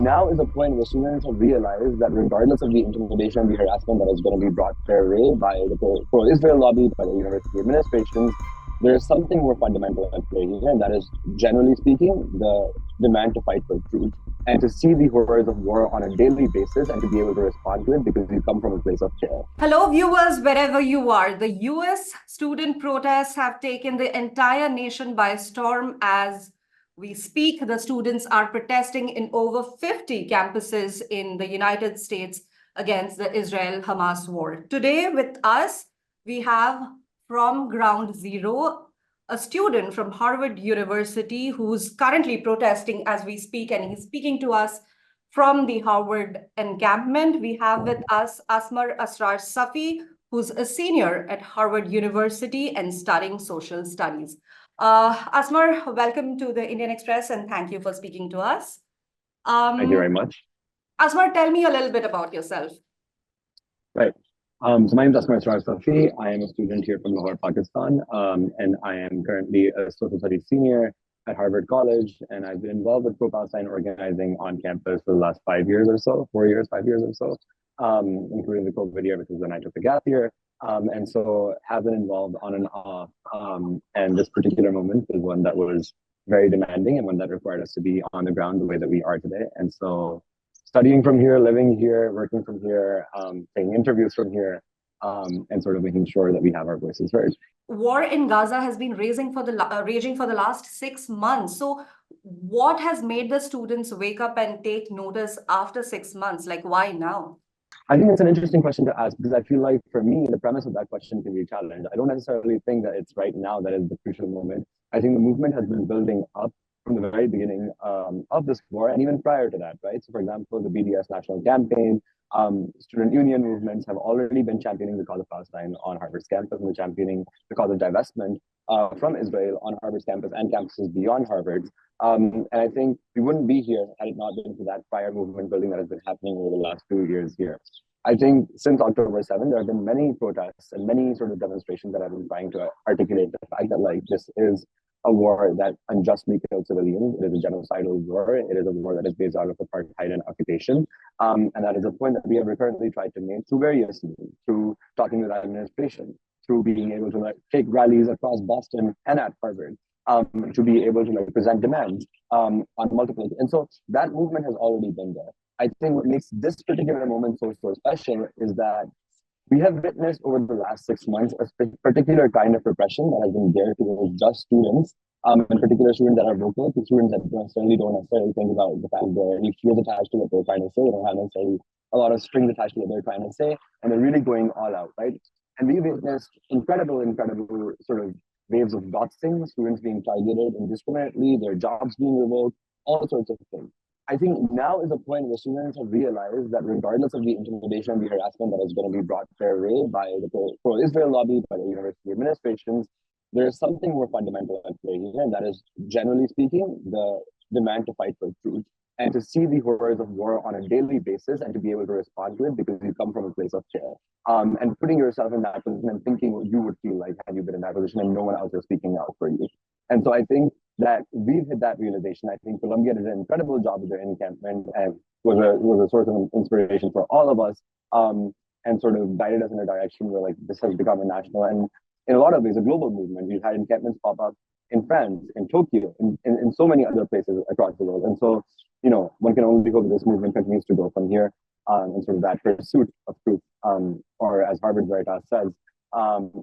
now is a point where students have realized that regardless of the intimidation and the harassment that is going to be brought their way by the pro-Israel lobby, by the university administrations, there is something more fundamental at play here, and that is, generally speaking, the demand to fight for truth and to see the horrors of war on a daily basis and to be able to respond to it because you come from a place of care. Hello, viewers, wherever you are. The US student protests have taken the entire nation by storm as we speak. The students are protesting in over 50 campuses in the United States against the Israel-Hamas war. Today with us, we have from ground zero, a student from Harvard University who's currently protesting as we speak, and he's speaking to us from the Harvard encampment. We have with us Asar Safi, who's a senior at Harvard University and studying social studies. Asmar, welcome to the Indian Express, and thank you for speaking to us. Thank you very much. Asmar, tell me a little bit about yourself. Right. So my name is Asar Safi. I am a student here from Lahore, Pakistan, and I am currently a social studies senior at Harvard College, and I've been involved with pro-Palestine organizing on campus for the last 5 years or so, 4 years, 5 years or so, including the COVID year, which is when I took the gap year. And so have been involved on and off. And this particular moment is one that was very demanding and one that required us to be on the ground the way that we are today. And so studying from here, living here, working from here, taking interviews from here, and sort of making sure that we have our voices heard. War in Gaza has been raging for the last 6 months. So what has made the students wake up and take notice after 6 months? Like, why now? I think it's an interesting question to ask because I feel like for me, the premise of that question can be challenged. I don't necessarily think that it's right now that is the crucial moment. I think the movement has been building up from the very beginning of this war and even prior to that, right? So for example, the BDS National Campaign, student union movements have already been championing the cause of Palestine on Harvard's campus and championing the cause of divestment from Israel on Harvard's campus and campuses beyond Harvard. And I think we wouldn't be here had it not been for that prior movement building that has been happening over the last 2 years here. I think since October 7th, there have been many protests and many sort of demonstrations that have been trying to articulate the fact that like this is a war that unjustly killed civilians. It is a genocidal war. It is a war that is based out of apartheid and occupation. And that is a point that we have recurrently tried to make through various means, through talking with administration, through being able to like take rallies across Boston and at Harvard, to be able to like present demands on multiple. And so that movement has already been there. I think what makes this particular moment so special is that we have witnessed over the last 6 months a particular kind of repression that has been there towards just students, and particular students that are vocal, to students that don't necessarily think about the fact that there are any fears attached to what they're trying to say. They don't have necessarily a lot of strings attached to what they're trying to say, and they're really going all out, right? And we witnessed incredible sort of waves of doxing, students being targeted indiscriminately, their jobs being revoked, all sorts of things. I think now is a point where students have realized that regardless of the intimidation and the harassment that is going to be brought their way by the pro-Israel lobby, by the university administrations, there is something more fundamental at play here, and that is, generally speaking, the demand to fight for truth and to see the horrors of war on a daily basis and to be able to respond to it because you come from a place of care. And putting yourself in that position and thinking what you would feel like had you been in that position and no one else is speaking out for you. And so I think that we've hit that realization. I think Columbia did an incredible job with their encampment and was a source of inspiration for all of us, and sort of guided us in a direction where like this has become a national and in a lot of ways a global movement. We've had encampments pop up in France, in Tokyo, in so many other places across the world. And so, you know, one can only hope that this movement continues to go from here, and sort of that pursuit of truth, or as Harvard Veritas says,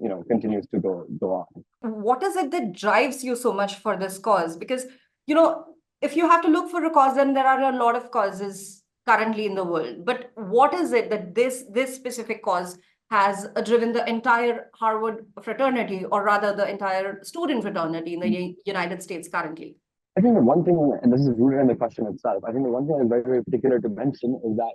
you know, continues to go on. What is it that drives you so much for this cause? Because, you know, if you have to look for a cause, then there are a lot of causes currently in the world. But what is it that this specific cause has driven the entire Harvard fraternity, or rather the entire student fraternity in the United States currently? I think the one thing, and this is rooted in the question itself, I think the one thing that's very, very particular to mention is that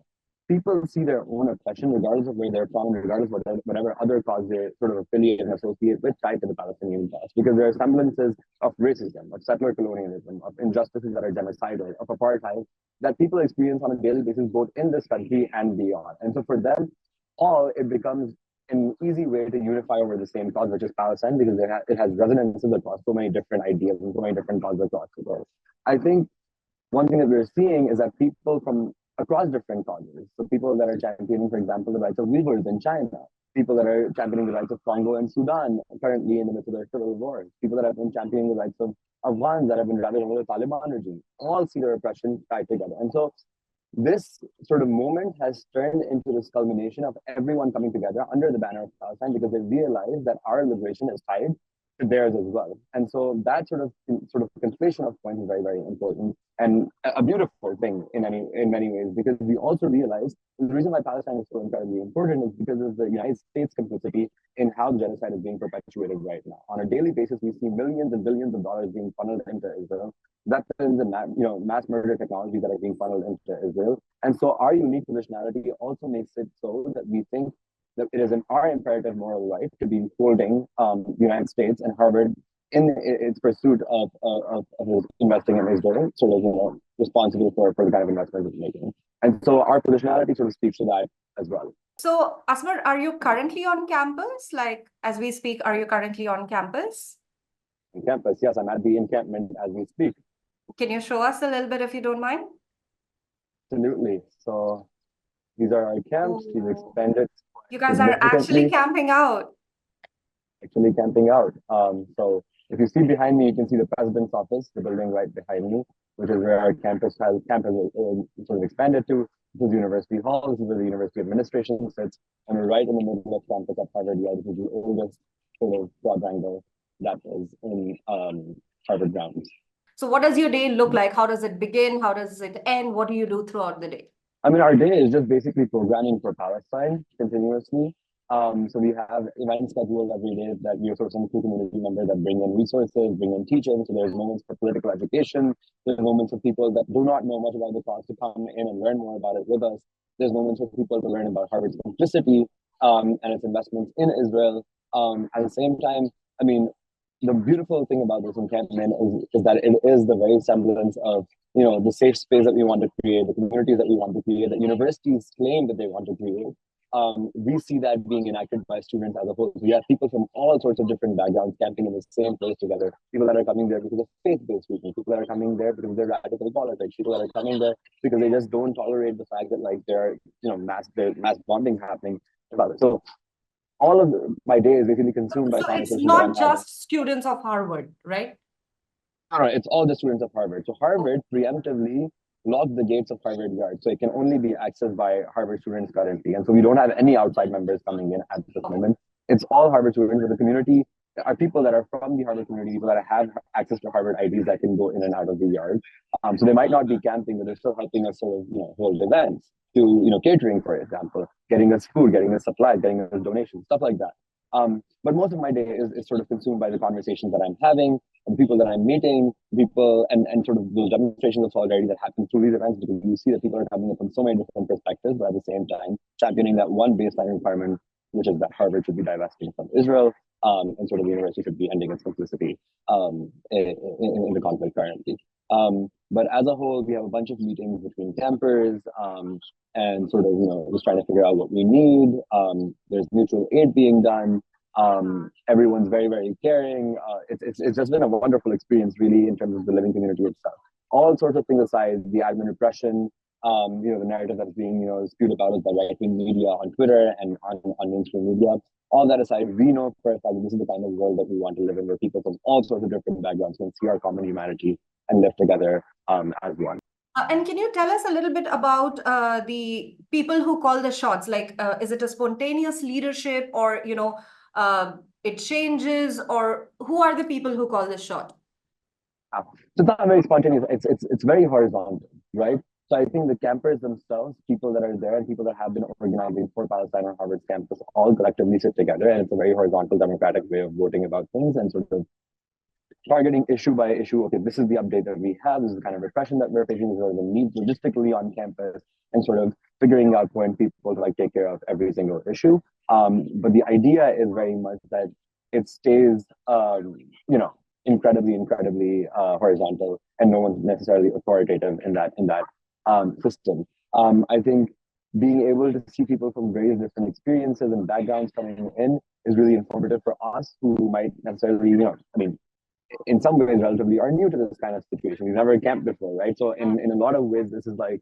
people see their own oppression, regardless of where they're from, regardless of whatever other cause they sort of affiliate and associate with, tied to the Palestinian cause. Because there are semblances of racism, of settler colonialism, of injustices that are genocidal, of apartheid, that people experience on a daily basis, both in this country and beyond. And so for them all, it becomes an easy way to unify over the same cause, which is Palestine, because it has resonances across so many different ideas and so many different causes across the world. I think one thing that we're seeing is that people from across different causes, so people that are championing, for example, the rights of Uyghurs in China, people that are championing the rights of Congo and Sudan, currently in the midst of their civil wars, people that have been championing the rights of Afghans that have been ravaged under the Taliban regime, all see their oppression tied together. And so this sort of moment has turned into this culmination of everyone coming together under the banner of Palestine because they realize that our liberation is tied to theirs as well. And so that sort of conflation of points is very, very important and a beautiful thing in many ways, because we also realize the reason why Palestine is so incredibly important is because of the United States complicity in how the genocide is being perpetuated right now. On a daily basis, we see millions and billions of dollars being funneled into Israel, weapons and mass murder technology that are being funneled into Israel. And so our unique positionality also makes it so that we think that it is our imperative moral right to be holding the United States and Harvard in its pursuit of investing in Israel, sort of responsible for the kind of investment it's making. And so our positionality sort of speaks to that as well. So Asmar, are you currently on campus? Like as we speak, are you currently on campus? On campus, yes, I'm at the encampment as we speak. Can you show us a little bit if you don't mind? Absolutely. So these are our camps. We've expanded. You guys are actually camping out. Actually camping out. So if you see behind me, you can see the president's office, the building right behind me, which is where our campus sort of expanded to. This is University Hall. This is where the University Administration sits. And we're right in the middle of campus at Harvard Yard, which is the oldest sort of quadrangle that is in Harvard grounds. So what does your day look like? How does it begin? How does it end? What do you do throughout the day? I mean, our day is just basically programming for Palestine continuously. So we have events scheduled every day that we are sourcing through community members that bring in resources, bring in teachers. So there's moments for political education. There's moments for people that do not know much about the cause to come in and learn more about it with us. There's moments for people to learn about Harvard's complicity and its investments in Israel. At the same time, I mean, the beautiful thing about this encampment is that it is the very semblance of the safe space that we want to create, the communities that we want to create, that universities claim that they want to create. We see that being enacted by students as a whole. We have people from all sorts of different backgrounds camping in the same place together. People that are coming there because of faith-based reasons. People that are coming there because of their radical politics. People that are coming there because they just don't tolerate the fact that there are mass bombing happening. So all of my day is basically consumed by conversations. It's not just students of Harvard, right? No, it's all the students of Harvard. So Harvard preemptively locked the gates of Harvard Yard, so it can only be accessed by Harvard students currently. And so we don't have any outside members coming in at this moment. It's all Harvard students. The community are people that are from the Harvard community, people that have access to Harvard IDs that can go in and out of the yard. So they might not be camping, but they're still helping us sort of hold events, to catering, for example, getting us food, getting us supplies, getting us donations, stuff like that. But most of my day is sort of consumed by the conversations that I'm having, and people that I'm meeting, people and sort of those demonstrations of solidarity that happen through these events, because you see that people are coming up from so many different perspectives, but at the same time championing that one baseline requirement, which is that Harvard should be divesting from Israel, and sort of the university should be ending its complicity in the conflict currently. But as a whole, we have a bunch of meetings between campers and sort of just trying to figure out what we need. There's mutual aid being done. Everyone's very, very caring. It's just been a wonderful experience, really, in terms of the living community itself. All sorts of things aside, the admin repression, the narrative that's being spewed about us by right-wing media on Twitter and on mainstream media. All that aside, we know for a fact that this is the kind of world that we want to live in, where people from all sorts of different backgrounds can see our common humanity and live together as one. And can you tell us a little bit about the people who call the shots? Like, is it a spontaneous leadership, or it changes, or who are the people who call the shot? So it's not very spontaneous. It's very horizontal, right? So I think the campers themselves, people that are there and people that have been organizing for Palestine on Harvard's campus, all collectively sit together, and it's a very horizontal, democratic way of voting about things and sort of targeting issue by issue. Okay, this is the update that we have. This is the kind of repression that we're facing. These are the needs logistically on campus, and sort of figuring out when people to take care of every single issue. But the idea is very much that it stays, incredibly horizontal, and no one's necessarily authoritative in that system. I think being able to see people from various different experiences and backgrounds coming in is really informative for us, who might necessarily, in some ways relatively are new to this kind of situation. We've never camped before, right? So in a lot of ways, this is like,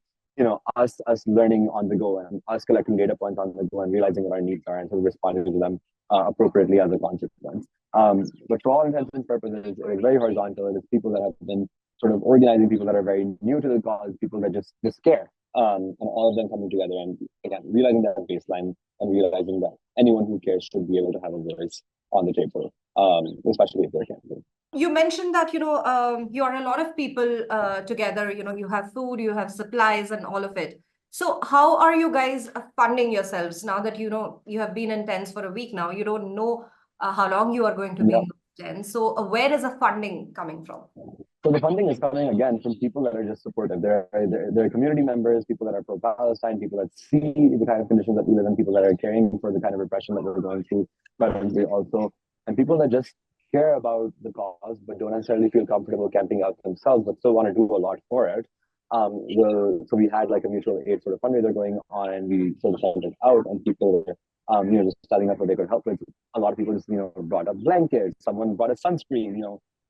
us learning on the go and us collecting data points on the go and realizing what our needs are and sort of responding to them appropriately as a consequence. But for all intents and purposes, it's very horizontal. It's people that have been sort of organizing, people that are very new to the cause, people that just care, and all of them coming together and again realizing that baseline and realizing that anyone who cares should be able to have a voice on the table, especially if they're camping. You mentioned that, you are a lot of people together, you have food, you have supplies and all of it. So how are you guys funding yourselves now that, you have been in tents for a week now? You don't know how long you are going to be in those tents. So where is the funding coming from? So the funding is coming again from people that are just supportive. They're community members, people that are pro-Palestine, people that see the kind of conditions that we live in, people that are caring for the kind of repression that we're going through, but also, and people that just care about the cause, but don't necessarily feel comfortable camping out themselves, but still want to do a lot for it. So we had like a mutual aid sort of fundraiser going on, and we sort of sent it out, and people were, just telling us what they could help with. A lot of people just, brought up blankets. Someone brought a sunscreen.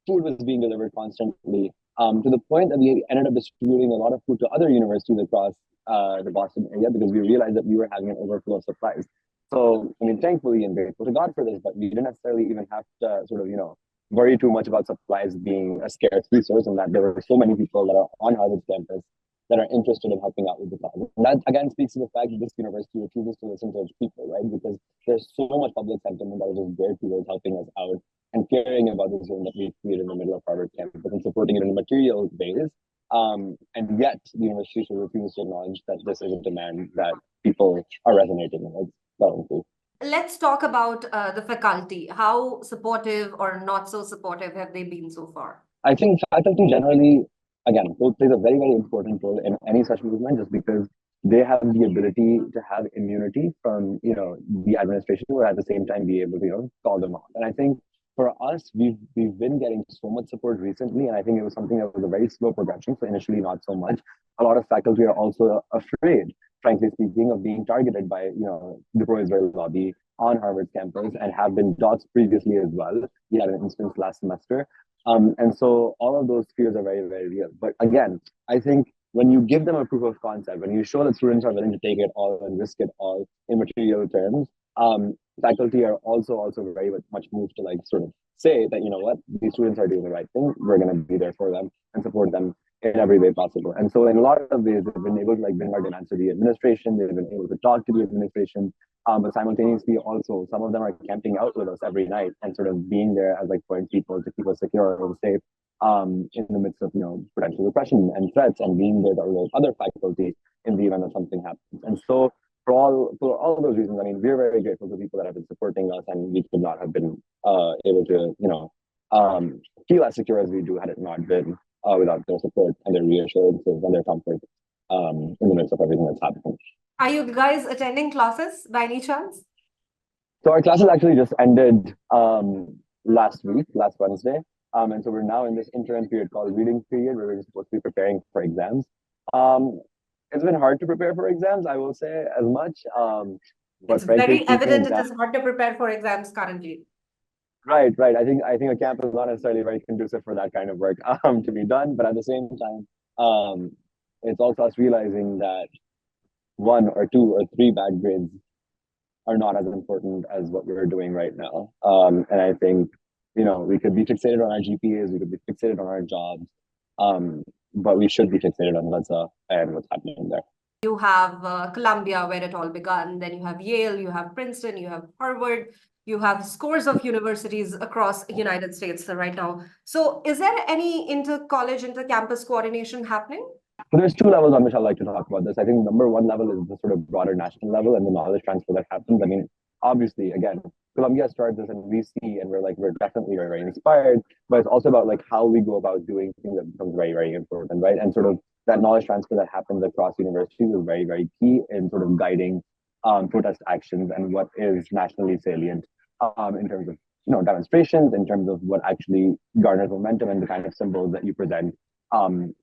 Food was being delivered constantly, to the point that we ended up distributing a lot of food to other universities across the Boston area because we realized that we were having an overflow of supplies. So, thankfully and grateful to God for this, but we didn't necessarily even have to sort of, worry too much about supplies being a scarce resource, and that there were so many people that are on Harvard's campus that are interested in helping out with the cause. And that again speaks to the fact that this university refuses to listen to its people, right? Because there's so much public sentiment that is just geared towards helping us out and caring about the zone that we've created in the middle of Harvard campus and supporting it in material ways. And yet the university should refuse to acknowledge that this is a demand that people are resonating with. Let's talk about the faculty. How supportive or not so supportive have they been so far? I think faculty generally, again, plays a very, very important role in any such movement, just because they have the ability to have immunity from, the administration, or at the same time be able to, call them out. And I think for us, we've been getting so much support recently, and I think it was something that was a very slow progression. So initially, not so much. A lot of faculty are also afraid, frankly speaking, of being targeted by, the pro-Israel lobby on Harvard's campus, and have been dots previously as well. We had an instance last semester. And so all of those fears are very, very real. But again, I think when you give them a proof of concept, when you show that students are willing to take it all and risk it all in material terms, faculty are also very much moved to sort of say that, what, these students are doing the right thing. We're going to be there for them and support them in every way possible. And so in a lot of ways, they've been able to bring our demands to the administration. They've been able to talk to the administration, but simultaneously also some of them are camping out with us every night and sort of being there as point people to keep us secure and safe in the midst of potential repression and threats, and being there with other faculty in the event that something happens. And so for all those reasons, we're very grateful to people that have been supporting us, and we could not have been able to feel as secure as we do had it not been without their support and their reassurances and their comfort in the midst of everything that's happening. Are you guys attending classes by any chance? So our classes actually just ended last Wednesday. And so we're now in this interim period called reading period, where we're supposed to be preparing for exams. It's been hard to prepare for exams, I will say as much. But it's very evident it is hard to prepare for exams currently. Right. I think a camp is not necessarily very conducive for that kind of work to be done. But at the same time, it's also us realizing that 1 or 2 or 3 bad grades are not as important as what we're doing right now. And I think, we could be fixated on our GPAs, we could be fixated on our jobs, but we should be fixated on Gaza and what's happening there. You have Columbia, where it all began. Then you have Yale, you have Princeton, you have Harvard, you have scores of universities across the United States right now. So is there any inter-college, inter-campus coordination happening? So there's 2 levels on which I'd like to talk about this. I think number 1 level is the sort of broader national level and the knowledge transfer that happens. Obviously, again, Columbia starts this and we see, and we're definitely very, very inspired, but it's also about how we go about doing things that becomes very, very important, right? And sort of that knowledge transfer that happens across universities is very, very key in sort of guiding protest actions and what is nationally salient in terms of demonstrations, in terms of what actually garners momentum and the kind of symbols that you present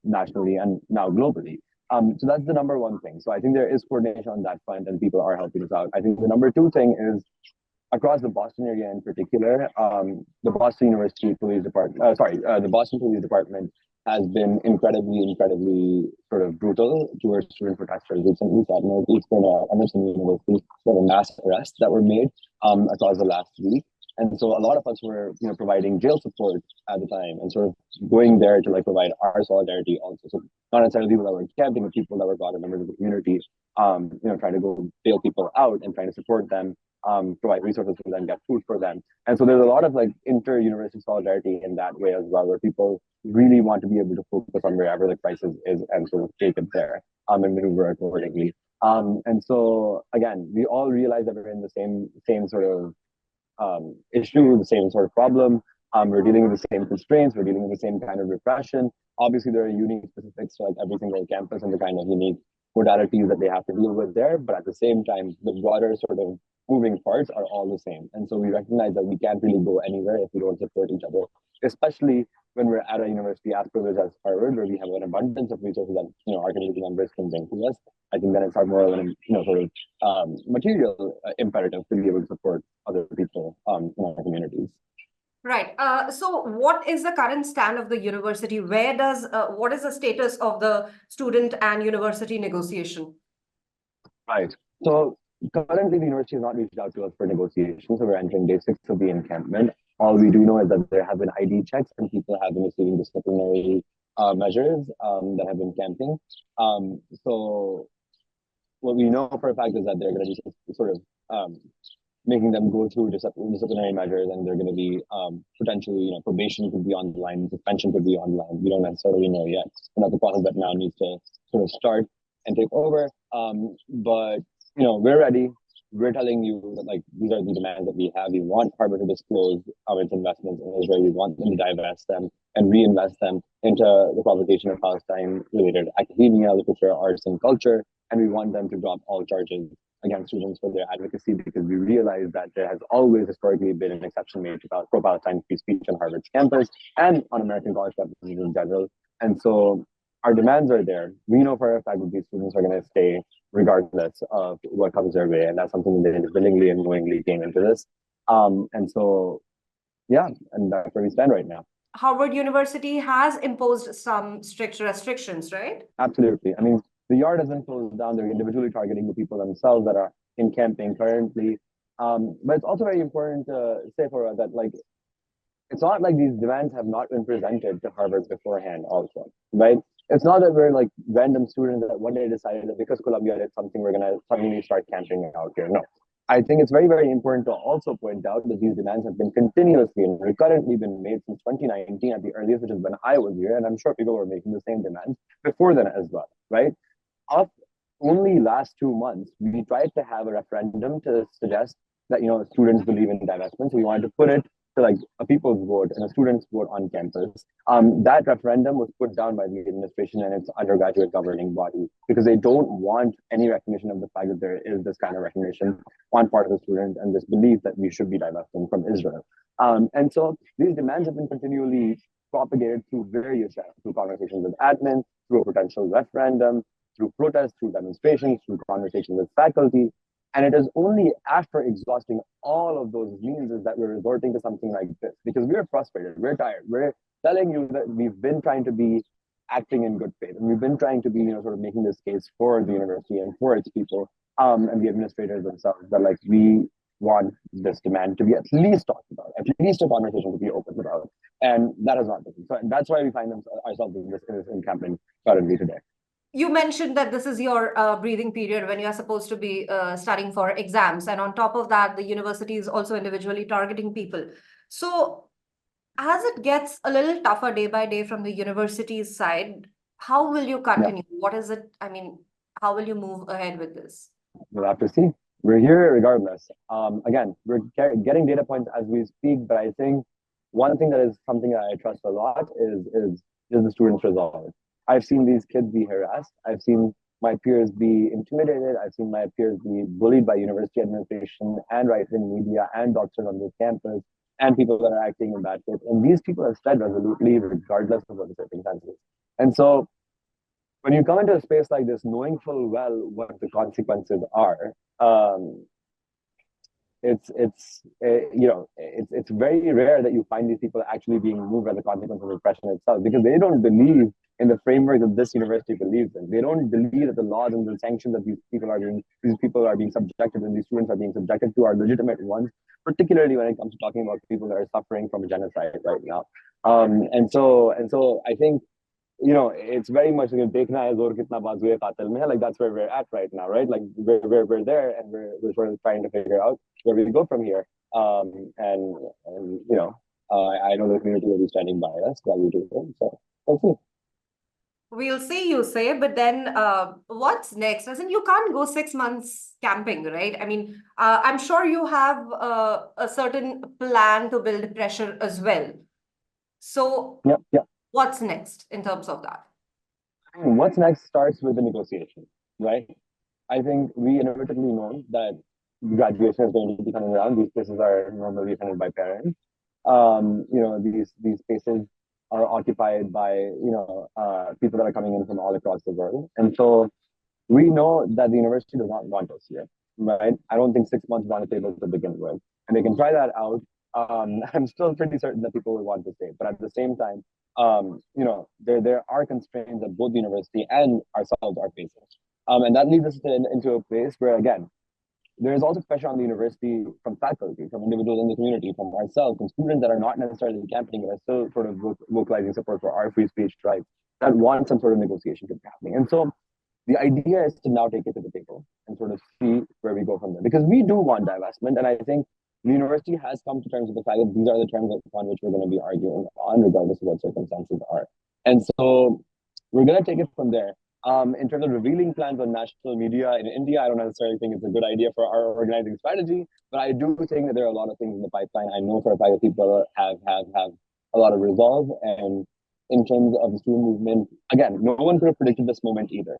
nationally and now globally. So that's the number 1 thing. So I think there is coordination on that front, and people are helping us out. I think the number 2 thing is across the Boston area in particular, the Boston University Police Department, the Boston Police Department has been incredibly sort of brutal towards student protesters. Recently, at Northeastern Emerson University, there were mass arrests that were made across the last week. And so a lot of us were, providing jail support at the time and sort of going there to like provide our solidarity also. So not necessarily people that were camping, but people that were broader members of the community, trying to go bail people out and trying to support them, provide resources for them, get food for them. And so there's a lot of like inter-university solidarity in that way as well, where people really want to be able to focus on wherever the crisis is and sort of take it there and maneuver accordingly. And so again, we all realize that we're in the same sort of issue, the same sort of problem. We're dealing with the same constraints, we're dealing with the same kind of repression. Obviously, there are unique specifics to like every single campus and the kind of unique modalities that they have to deal with there. But at the same time, the broader sort of moving parts are all the same. And so we recognize that we can't really go anywhere if we don't support each other, especially when we're at a university as privileged as Harvard, where we have an abundance of resources that our community members can bring to us. I think that it's more of an sort of material imperative to be able to support other people in our communities. Right. So what is the current stand of the university? What is the status of the student and university negotiation? Right. So currently the university has not reached out to us for negotiations. So we're entering day 6 of the encampment. All we do know is that there have been ID checks and people have been receiving disciplinary measures that have been camping. So what we know for a fact is that they're going to be sort of making them go through disciplinary measures, and they're going to be potentially, probation could be on the line, suspension could be on the line. We don't necessarily know yet. And that's a process that now needs to sort of start and take over. But we're ready. We're telling you that like these are the demands that we have. We want Harvard to disclose its investments in Israel. We want them to divest them and reinvest them into the propagation of Palestine-related academia, literature, arts, and culture. And we want them to drop all charges against students for their advocacy, because we realize that there has always historically been an exception made to pro-Palestine free speech on Harvard's campus and on American college campuses in general. And so our demands are there. We know for a fact that these students are going to stay regardless of what comes their way. And that's something that they willingly and knowingly came into this. And so, yeah, and that's where we stand right now. Harvard University has imposed some strict restrictions, right? Absolutely. I mean, the yard has been closed down. They're individually targeting the people themselves that are in camping currently. But it's also very important to say for that, like, it's not like these demands have not been presented to Harvard beforehand also, right? It's not that we're like random students that one day decided that because Columbia did something, we're going to suddenly start camping out here. No. I think it's very, very important to also point out that these demands have been continuously and recurrently been made since 2019 at the earliest, which is when I was here. And I'm sure people were making the same demands before then as well, right? Of only last 2 months, we tried to have a referendum to suggest that, students believe in divestment. So we wanted to put it to like a people's vote and a student's vote on campus. That referendum was put down by the administration and its undergraduate governing body, because they don't want any recognition of the fact that there is this kind of recognition on part of the students and this belief that we should be divesting from Israel. And so these demands have been continually propagated through various channels, through conversations with admin, through a potential referendum, through protests, through demonstrations, through conversations with faculty. And it is only after exhausting all of those means is that we're resorting to something like this, because we're frustrated, we're tired. We're telling you that we've been trying to be acting in good faith, and we've been trying to be, sort of making this case for the university and for its people, and the administrators themselves, that like we want this demand to be at least talked about, at least a conversation to be opened about, and that has not been. So that's why we find ourselves in this encampment currently today. You mentioned that this is your breathing period when you are supposed to be studying for exams. And on top of that, the university is also individually targeting people. So as it gets a little tougher day by day from the university's side, how will you continue? Yeah. What is it? I mean, how will you move ahead with this? We'll have to see. We're here regardless. Again, we're getting data points as we speak, but I think one thing that is something that I trust a lot is the students' resolve. I've seen these kids be harassed. I've seen my peers be intimidated. I've seen my peers be bullied by university administration and right-wing media and doctors on this campus and people that are acting in bad faith. And these people have said resolutely, regardless of what the circumstances. And so when you come into a space like this, knowing full well what the consequences are, it's very rare that you find these people actually being moved as a consequence of repression itself, because they don't believe in the framework that this university believes in. They don't believe that the laws and the sanctions that these people are being subjected and these students are being subjected to are legitimate ones, particularly when it comes to talking about people that are suffering from a genocide right now. And so I think, it's very much like देखना है जोर कितना बाजुए कातिल में है. Like that's where we're at right now, right? Like we're there, and we're sort of trying to figure out where we go from here. I know the community will be standing by us while we do it. So we'll see. We'll see, you say, but then what's next? As in, you can't go 6 months camping, right? I mean, I'm sure you have a certain plan to build pressure as well. So yeah. What's next in terms of that? What's next starts with the negotiation, right? I think we inevitably know that graduation is going to be coming around. These places are normally attended by parents. These spaces are occupied by people that are coming in from all across the world, and so we know that the university does not want us here, right? I don't think 6 months is on the table to begin with, and they can try that out. I'm still pretty certain that people will want to stay, but at the same time, there are constraints that both the university and ourselves are facing, and that leads us into a place where, again, there is also pressure on the university from faculty, from individuals in the community, from ourselves, from students that are not necessarily camping, but are still sort of vocalizing support for our free speech rights, that want some sort of negotiation to be happening. And so the idea is to now take it to the table and sort of see where we go from there. Because we do want divestment, and I think the university has come to terms with the fact that these are the terms upon which we're going to be arguing on, regardless of what circumstances are. And so we're going to take it from there. In terms of revealing plans on national media in India, I don't necessarily think it's a good idea for our organizing strategy, but I do think that there are a lot of things in the pipeline. I know for a fact that people have a lot of resolve. And in terms of the student movement, again, no one could have predicted this moment either.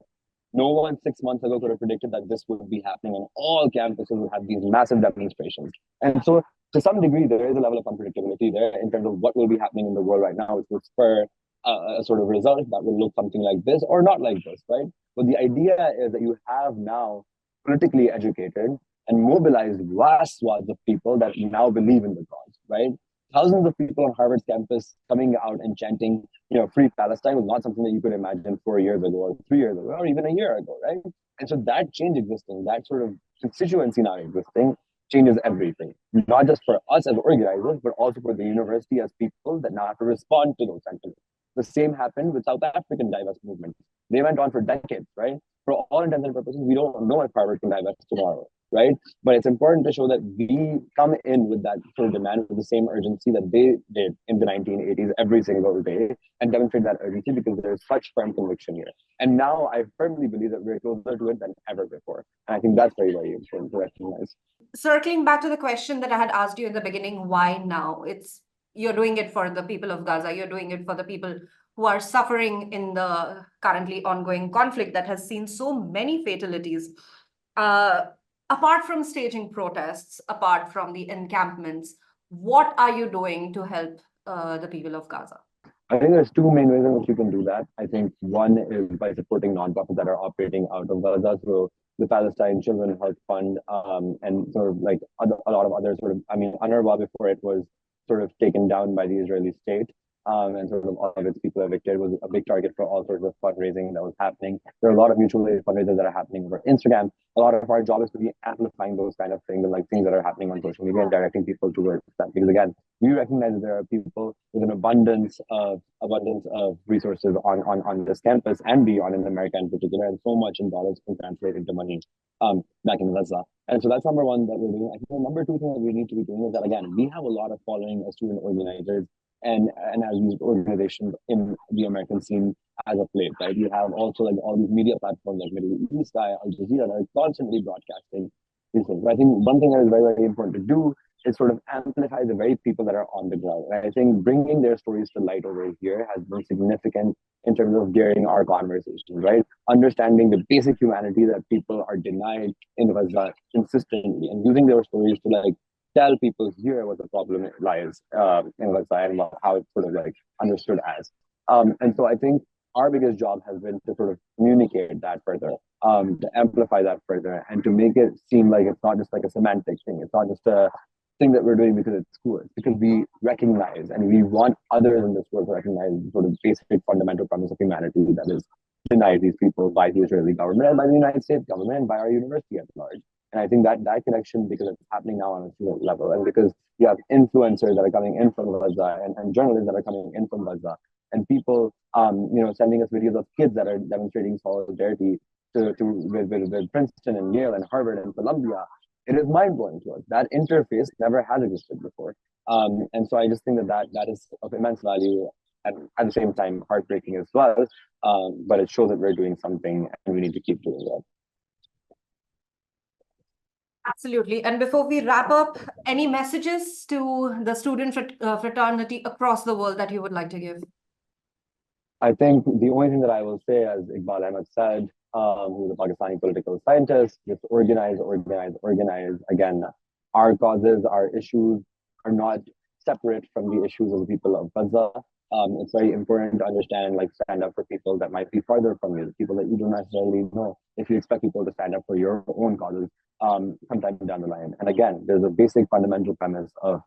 No one 6 months ago could have predicted that this would be happening and all campuses would have these massive demonstrations. And so to some degree, there is a level of unpredictability there in terms of what will be happening in the world right now, which will spur a sort of result that will look something like this or not like this, right? But the idea is that you have now politically educated and mobilized vast swaths of people that now believe in the cause, right? Thousands of people on Harvard's campus coming out and chanting, free Palestine was not something that you could imagine 4 years ago or 3 years ago or even a year ago, right? And so that change existing, that sort of constituency now existing, changes everything, not just for us as organizers, but also for the university as people that now have to respond to those sentiments. The same happened with South African divest movement. They went on for decades, right? For all intents and purposes, we don't know if Harvard can divest tomorrow, right? But it's important to show that we come in with that sort of demand with the same urgency that they did in the 1980s every single day and demonstrate that urgency because there's such firm conviction here. And now I firmly believe that we're closer to it than ever before. And I think that's very, very important to recognize. Circling back to the question that I had asked you in the beginning, why now? You're doing it for the people of Gaza. You're doing it for the people who are suffering in the currently ongoing conflict that has seen so many fatalities. Apart from staging protests, apart from the encampments, what are you doing to help the people of Gaza? I think there's two main ways in which you can do that. I think one is by supporting nonprofits that are operating out of Gaza through the Palestine Children Health Fund, and sort of like a lot of other sort of, UNRWA before it was sort of taken down by the Israeli state, and sort of all of its people evicted, was a big target for all sorts of fundraising that was happening. There are a lot of mutual aid fundraisers that are happening over Instagram. A lot of our job is to be amplifying those kind of things and like things that are happening on social media and directing people towards that. Because again, we recognize that there are people with an abundance of resources on this campus and beyond in America in particular, and so much in dollars can translate into money back in Gaza. And so that's number one that we're doing. I think the number two thing that we need to be doing is that, again, we have a lot of following as student organizers and as youth organizations in the American scene as of late, right? You have also like all these media platforms like Middle East Eye, Al Jazeera that are constantly broadcasting these things. But I think one thing that is very, very important to do is sort of amplify the very people that are on the ground. And I think bringing their stories to light over here has been significant in terms of gearing our conversations, right? Understanding the basic humanity that people are denied in Gaza consistently and using their stories to like tell people here what the problem lies in Gaza and how it's sort of like understood as. And so I think our biggest job has been to sort of communicate that further, to amplify that further, and to make it seem like it's not just like a semantic thing. It's not just a thing that we're doing because it's cool. It's because we recognize and we want others in this world to recognize the sort of basic fundamental premise of humanity that is denied these people by the Israeli government and by the United States government and by our university at large. And I think that that connection, because it's happening now on a student level, and because you have influencers that are coming in from Gaza and journalists that are coming in from Gaza, and people, sending us videos of kids that are demonstrating solidarity with Princeton and Yale and Harvard and Columbia. It is mind-blowing to us. That interface never has existed before. And so I just think that is of immense value and at the same time heartbreaking as well. But it shows that we're doing something and we need to keep doing it. Absolutely. And before we wrap up, any messages to the student fraternity across the world that you would like to give? I think the only thing that I will say, as Iqbal Ahmed said, who's a Pakistani political scientist, just organize. Again, our causes, our issues are not separate from the issues of the people of Gaza. It's very important to understand, stand up for people that might be farther from you, people that you don't necessarily know. If you expect people to stand up for your own causes, sometime down the line. And again, there's a basic fundamental premise of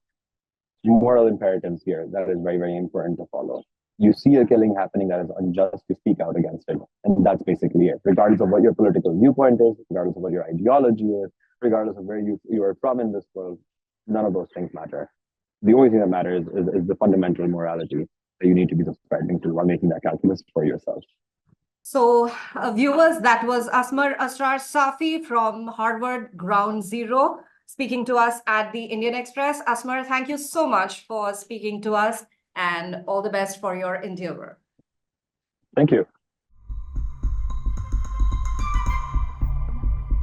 moral imperatives here that is very, very important to follow. You see a killing happening that is unjust, you speak out against it. And that's basically it. Regardless of what your political viewpoint is, regardless of what your ideology is, regardless of where you are from in this world, none of those things matter. The only thing that matters is the fundamental morality that you need to be subscribing to while making that calculus for yourself. So viewers, that was Asar Safi from Harvard Ground Zero speaking to us at the Indian Express. Asmar, thank you so much for speaking to us and all the best for your endeavor. Thank you.